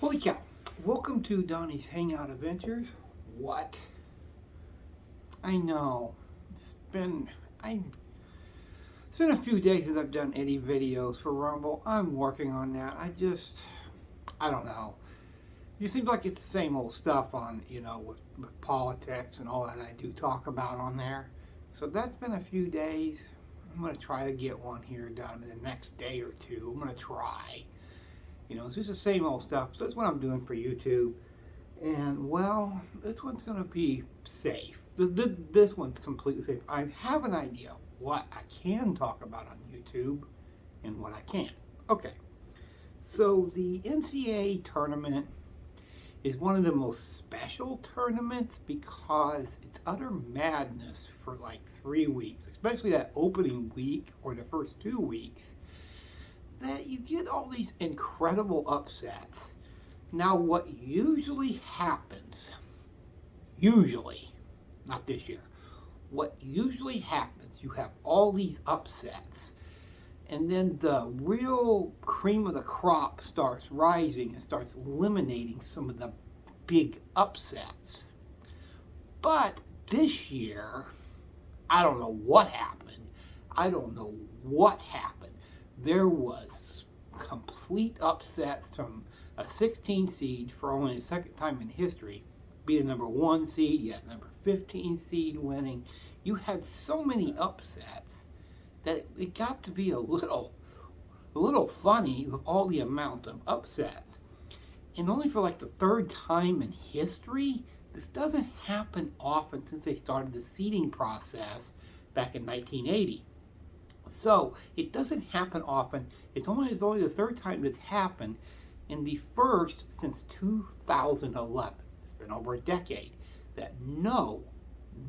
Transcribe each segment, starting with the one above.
Holy cow. Welcome to Donnie's Hangout Adventures. What? I know. It's been a few days since I've done any videos for Rumble. I'm working on that. I don't know. It seems like it's the same old stuff on, with politics and all that I do talk about on there. So that's been a few days. I'm going to try to get one here done in the next day or two. I'm going to try. It's just the same old stuff. So that's what I'm doing for YouTube. And, well, this one's going to be safe. This one's completely safe. I have an idea what I can talk about on YouTube and what I can't. Okay. So the NCAA tournament is one of the most special tournaments because it's utter madness for like 3 weeks, especially that opening week or the first 2 weeks, that you get all these incredible upsets. Now, what usually happens, not this year, what usually happens, you have all these upsets, and then the real cream of the crop starts rising and starts eliminating some of the big upsets. But this year, I don't know what happened. There was complete upsets from a 16 seed for only the second time in history, being number 1 seed, yet number 15 seed winning. You had so many upsets that it got to be a little funny with all the amount of upsets. And only for like the third time in history, this doesn't happen often since they started the seeding process back in 1980. So it doesn't happen often. It's only the third time it's happened, and the first since 2011. It's been over a decade that no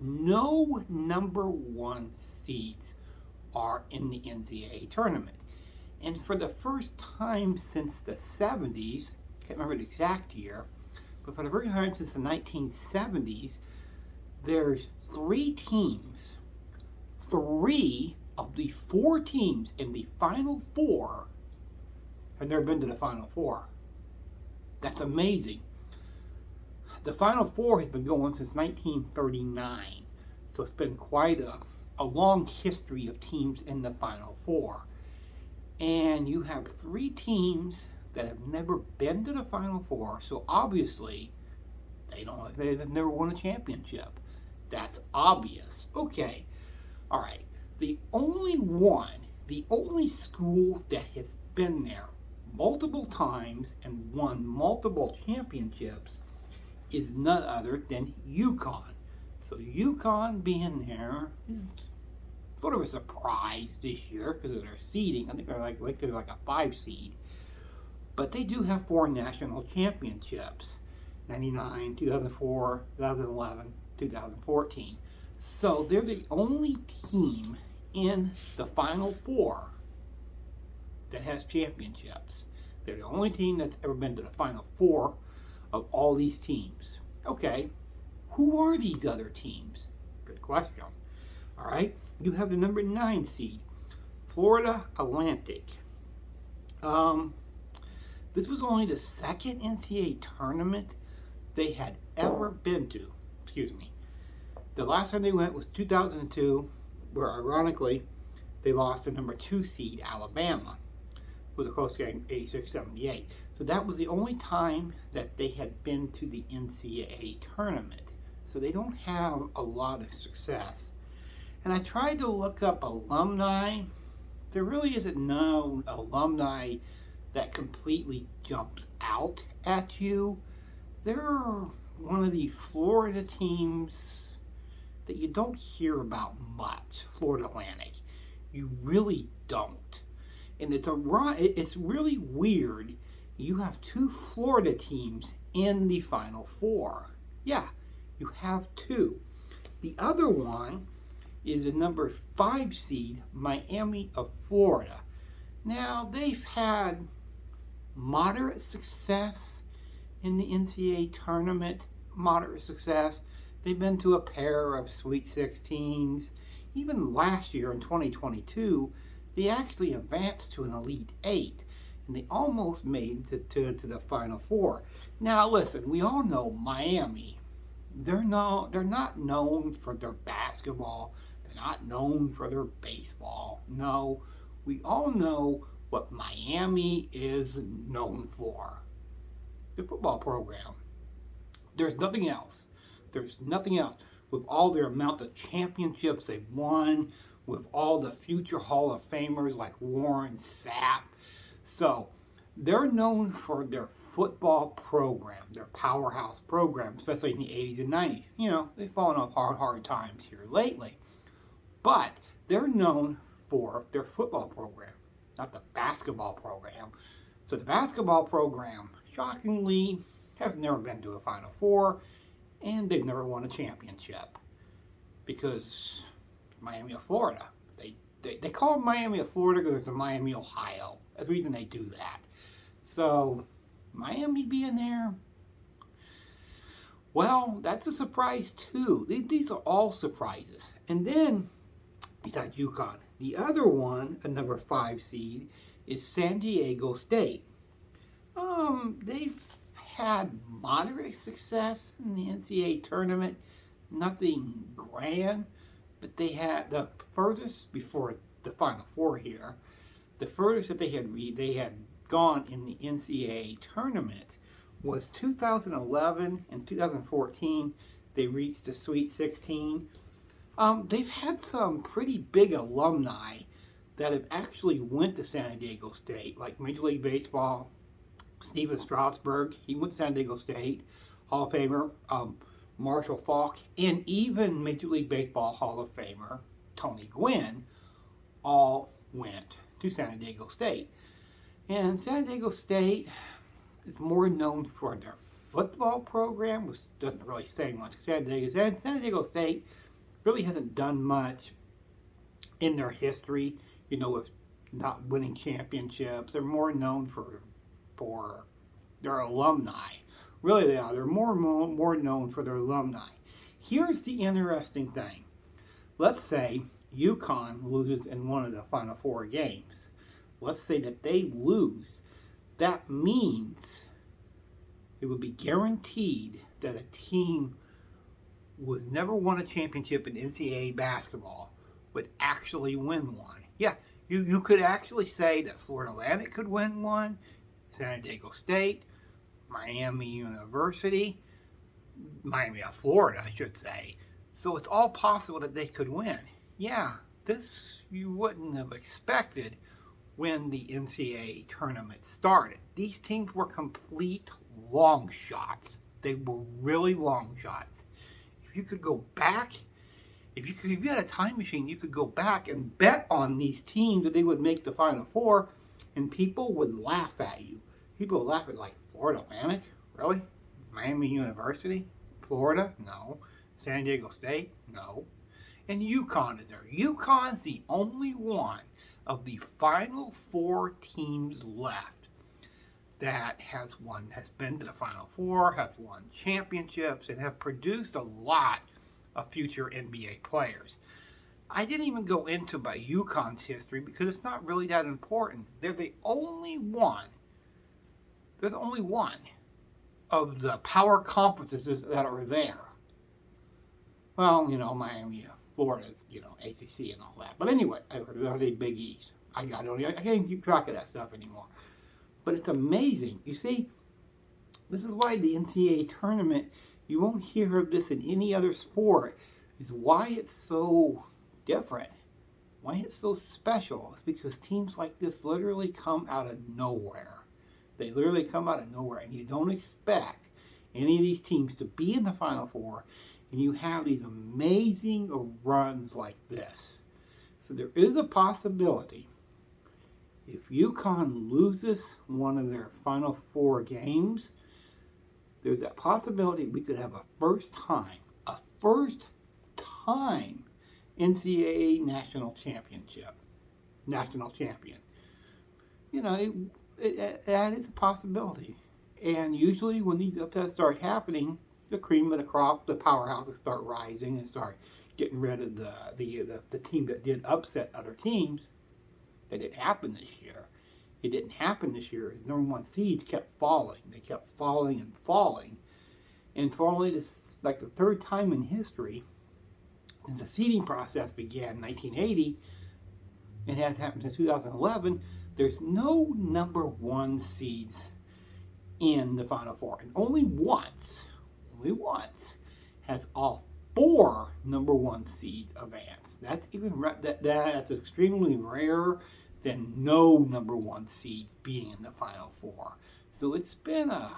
number 1 seeds are in the NCAA tournament. And for the first time since the 70s, can't remember the exact year, but for the first time since the 1970s, there's 3 teams, 3 of the 4 teams in the Final Four have never been to the Final Four. That's amazing. The Final Four has been going since 1939, so it's been quite a long history of teams in the Final Four. And you have 3 teams that have never been to the Final Four, so obviously they've never won a championship. That's obvious. Okay, all right. The only school that has been there multiple times and won multiple championships is none other than UConn. So UConn being there is sort of a surprise this year because of their seeding. I think they're like a 5 seed. But they do have 4 national championships: 99, 2004, 2011, 2014. So they're the only team in the Final Four that has championships. They're the only team that's ever been to the Final Four of all these teams. Okay, who are these other teams? Good question. All right, you have the number 9 seed, Florida Atlantic. This was only the second NCAA tournament they had ever been to. The last time they went was 2002, where ironically they lost to number 2 seed Alabama with a close game, 86-78. So that was the only time that they had been to the NCAA tournament. So they don't have a lot of success. And I tried to look up alumni. There really isn't no alumni that completely jumps out at you. They're one of the Florida teams that you don't hear about much, Florida Atlantic. You really don't. And it's really weird. You have 2 Florida teams in the Final Four. Yeah, you have 2. The other one is the number 5 seed, Miami of Florida. Now, they've had moderate success in the NCAA tournament. Moderate success. They've been to a pair of Sweet 16s. Even last year in 2022, they actually advanced to an Elite 8. and they almost made it to the Final Four. Now, listen, we all know Miami. They're not known for their basketball. They're not known for their baseball. No, we all know what Miami is known for: the football program. There's nothing else. There's nothing else. With all their amount of championships they've won, with all the future Hall of Famers like Warren Sapp. So they're known for their football program, their powerhouse program, especially in the 80s and 90s. You know, they've fallen off hard times here lately. But they're known for their football program, not the basketball program. So the basketball program, shockingly, has never been to a Final Four, and they've never won a championship because Miami of Florida. They call it Miami of Florida because it's a Miami, Ohio. That's the reason they do that. So Miami being there, well, that's a surprise too. These are all surprises. And then, besides UConn, the other one, a number 5 seed, is San Diego State. They've had moderate success in the NCAA tournament, nothing grand, but they had the furthest before the Final Four here. The furthest that they had gone in the NCAA tournament was 2011 and 2014. They reached the Sweet 16. They've had some pretty big alumni that have actually went to San Diego State, like Major League Baseball. Steven Strasburg, he went to San Diego State, Hall of Famer. Marshall Faulk, and even Major League Baseball Hall of Famer Tony Gwynn all went to San Diego State. And San Diego State is more known for their football program, which doesn't really say much. San Diego State really hasn't done much in their history, you know, with not winning championships. They're more known for their alumni. Really, they are. They're more known for their alumni. Here's the interesting thing. Let's say UConn loses in one of the Final Four games. Let's say that they lose. That means it would be guaranteed that a team who has never won a championship in NCAA basketball would actually win one. Yeah, you could actually say that Florida Atlantic could win one, San Diego State, Miami University, Miami of Florida, I should say. So it's all possible that they could win. Yeah, this you wouldn't have expected when the NCAA tournament started. These teams were complete long shots. They were really long shots. If you could go back, if you had a time machine, you could go back and bet on these teams that they would make the Final Four, and people would laugh at you. People would laugh at, like, Florida Atlantic? Really? Miami University? Florida? No. San Diego State? No. And UConn is there. UConn's the only one of the Final Four teams left that has been to the Final Four, has won championships, and have produced a lot of future NBA players. I didn't even go into by UConn's history because it's not really that important. They're the only one. There's only one of the power conferences that are there. Well, you know, Miami, Florida's, you know, ACC and all that. But anyway, they're the Big East. I can't even keep track of that stuff anymore. But it's amazing. You see, this is why the NCAA tournament, you won't hear of this in any other sport, is why it's so different. Why it's so special. It's because teams like this literally come out of nowhere. They literally come out of nowhere, and you don't expect any of these teams to be in the Final Four, and you have these amazing runs like this. So there is a possibility, if UConn loses one of their Final Four games, there's that possibility we could have a first time NCAA national champion. You know, that is a possibility. And usually when these upsets start happening, the cream of the crop, the powerhouses start rising and start getting rid of the team that did upset other teams. That did happen this year. it didn't happen this year. The number one seeds kept falling. They kept falling and falling. And for only this, like the third time in history, since the seeding process began in 1980, and has happened since 2011, there's no number one seeds in the Final Four. And only once has all four number one seeds advance. That's that's extremely rare than no number one seeds being in the Final Four. So it's been a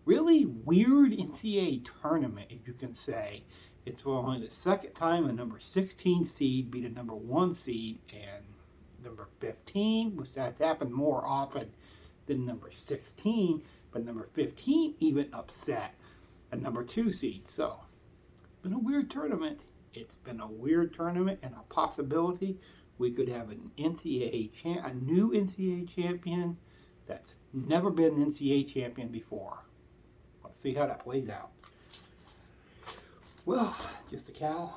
really weird NCAA tournament, if you can say. It's only the second time a number 16 seed beat a number 1 seed, and number 15, which has happened more often than number 16, but number 15 even upset a number 2 seed. So, it's been a weird tournament. It's been a weird tournament, and a possibility we could have a new NCAA champion that's never been an NCAA champion before. Let's see how that plays out. Well, just a cow.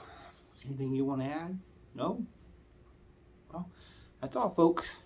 Anything you want to add? No? Well, that's all, folks.